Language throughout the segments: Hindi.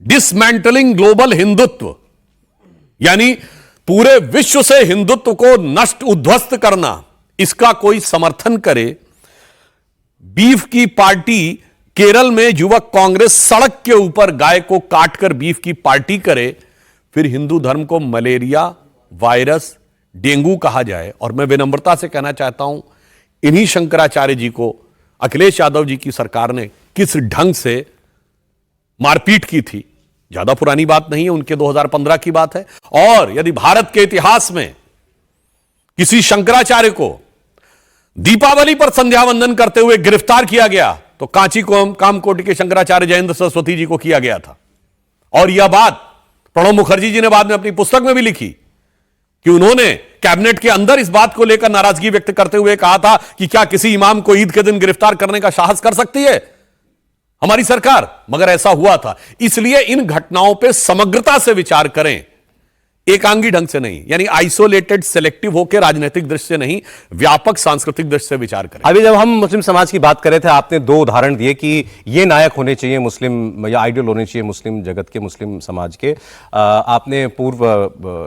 डिसमेंटलिंग ग्लोबल हिंदुत्व, यानी पूरे विश्व से हिंदुत्व को नष्ट उद्ध्वस्त करना, इसका कोई समर्थन करे। बीफ की पार्टी केरल में युवक कांग्रेस सड़क के ऊपर गाय को काटकर बीफ की पार्टी करे, फिर हिंदू धर्म को मलेरिया, वायरस, डेंगू कहा जाए। और मैं विनम्रता से कहना चाहता हूं, इन्हीं शंकराचार्य जी को अखिलेश यादव जी की सरकार ने किस ढंग से मारपीट की थी, ज्यादा पुरानी बात नहीं है, उनके 2015 की बात है। और यदि भारत के इतिहास में किसी शंकराचार्य को दीपावली पर संध्या वंदन करते हुए गिरफ्तार किया गया तो कांची कामकोटि के शंकराचार्य जयेंद्र सरस्वती जी को किया गया था। और यह बात प्रणब मुखर्जी जी ने बाद में अपनी पुस्तक में भी लिखी कि उन्होंने कैबिनेट के अंदर इस बात को लेकर नाराजगी व्यक्त करते हुए कहा था कि क्या किसी इमाम को ईद के दिन गिरफ्तार करने का साहस कर सकती है हमारी सरकार, मगर ऐसा हुआ था। इसलिए इन घटनाओं पर समग्रता से विचार करें, एकांगी ढंग से नहीं, यानी आइसोलेटेड सेलेक्टिव होकर राजनीतिक दृष्टि से नहीं, व्यापक सांस्कृतिक दृष्टि से विचार करें। अभी जब हम मुस्लिम समाज की बात कर रहे थे, आपने दो उदाहरण दिए कि ये नायक होने चाहिए मुस्लिम, या आइडियल होने चाहिए मुस्लिम जगत के, मुस्लिम समाज के। आपने पूर्व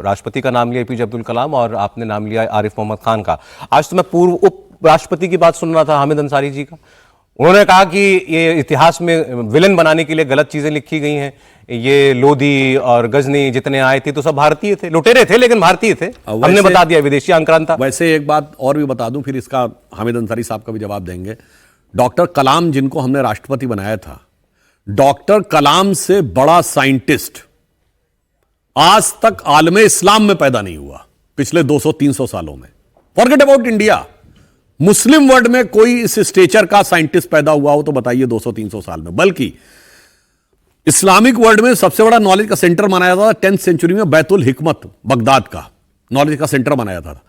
राष्ट्रपति का नाम लिया एपीजे अब्दुल कलाम, और आपने नाम लिया आरिफ मोहम्मद खान का। आज तो मैं पूर्व उप राष्ट्रपति की बात सुन रहा था, हामिद अंसारी जी का। उन्होंने कहा कि ये इतिहास में विलन बनाने के लिए गलत चीजें लिखी गई हैं। ये लोधी और गजनी जितने आए थे तो सब भारतीय थे, लुटेरे थे लेकिन भारतीय थे। हमने बता दिया विदेशी आक्रांता। वैसे एक बात और भी बता दूं, फिर इसका हामिद अंसारी साहब का भी जवाब देंगे। डॉक्टर कलाम जिनको हमने राष्ट्रपति बनाया था, डॉक्टर कलाम से बड़ा साइंटिस्ट आज तक आलमे इस्लाम में पैदा नहीं हुआ पिछले 200-300 सालों में। Forget about India, Muslim world में कोई इस स्टेचर का साइंटिस्ट पैदा हुआ हो तो बताइए 200-300 साल में। बल्कि इस्लामिक वर्ल्ड में सबसे बड़ा नॉलेज का सेंटर माना जाता था 10th सेंचुरी में बैतुल हिकमत बगदाद का नॉलेज का सेंटर माना जाता था।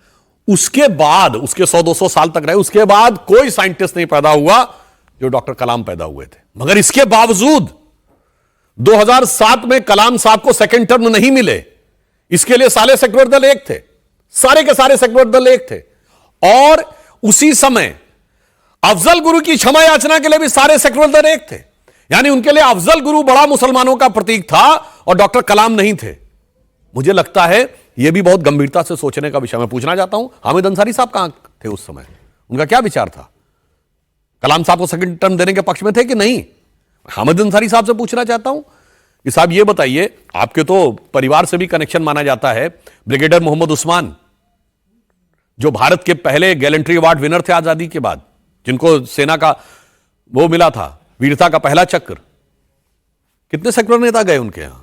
उसके बाद उसके 100-200 साल तक रहे, उसके बाद कोई साइंटिस्ट नहीं पैदा हुआ जो डॉक्टर कलाम पैदा हुए थे। मगर इसके बावजूद 2007 में कलाम साहब को सेकंड टर्म नहीं मिले। इसके लिए सारे सेक्युलर दल एक थे, सारे के सारे सेक्युलर दल एक थे। और उसी समय अफजल गुरु की क्षमा याचना के लिए भी सारे सेक्युलर दल एक थे। यानी उनके लिए अफजल गुरु बड़ा मुसलमानों का प्रतीक था और डॉक्टर कलाम नहीं थे। मुझे लगता है यह भी बहुत गंभीरता से सोचने का विषय। मैं पूछना चाहता हूं, हामिद अंसारी साहब कहां थे उस समय? उनका क्या विचार था? कलाम साहब को सेकंड टर्म देने के पक्ष में थे कि नहीं? हामिद अंसारी साहब से पूछना चाहता हूं कि साहब ये बताइए, आपके तो परिवार से भी कनेक्शन माना जाता है। ब्रिगेडियर मोहम्मद उस्मान जो भारत के पहले गैलेंट्री अवार्ड विनर थे आजादी के बाद, जिनको सेना का वो मिला था, वीरता का पहला चक्र, कितने सेक्युलर नेता गए उनके यहां?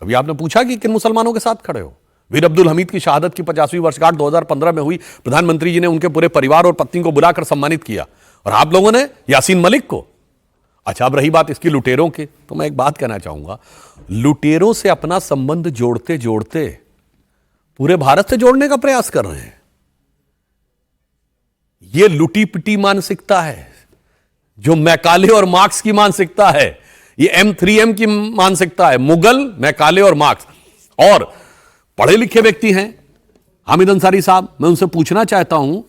कभी आपने पूछा कि किन मुसलमानों के साथ खड़े हो? वीर अब्दुल हमीद की शहादत की 50वीं वर्षगांठ 2015 में हुई। प्रधानमंत्री जी ने उनके पूरे परिवार और पत्नी को बुलाकर सम्मानित किया, और आप लोगों ने यासीन मलिक को। अच्छा, अब रही बात इसकी लुटेरों की, तो मैं एक बात कहना चाहूंगा, लुटेरों से अपना संबंध जोड़ते जोड़ते पूरे भारत से जोड़ने का प्रयास कर रहे हैं। यह लुटी पिटी मानसिकता है, जो मैकाले और मार्क्स की मानसिकता है। ये M3M की मानसिकता है, मुगल, मैकाले और मार्क्स। और पढ़े लिखे व्यक्ति हैं हामिद अंसारी साहब, मैं उनसे पूछना चाहता हूं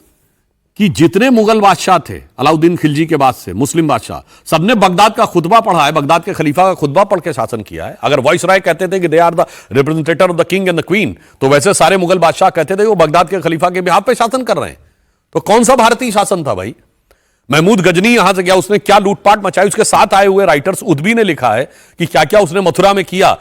कि जितने मुगल बादशाह थे अलाउद्दीन खिलजी के बाद से, मुस्लिम बादशाह, सबने बगदाद का खुतबा पढ़ा है, बगदाद के खलीफा का खुतबा पढ़ के शासन किया है। अगर वॉइस राय कहते थे कि they are the representative of the king and the queen, तो वैसे सारे मुगल बादशाह कहते थे वो बगदाद के खलीफा के बिहाफ पे शासन कर रहे हैं। तो कौन सा भारतीय शासन था भाई? महमूद गजनी यहां से गया, उसने क्या लूटपाट मचाई। उसके साथ आए हुए राइटर्स उद्बी ने लिखा है कि क्या क्या उसने मथुरा में किया,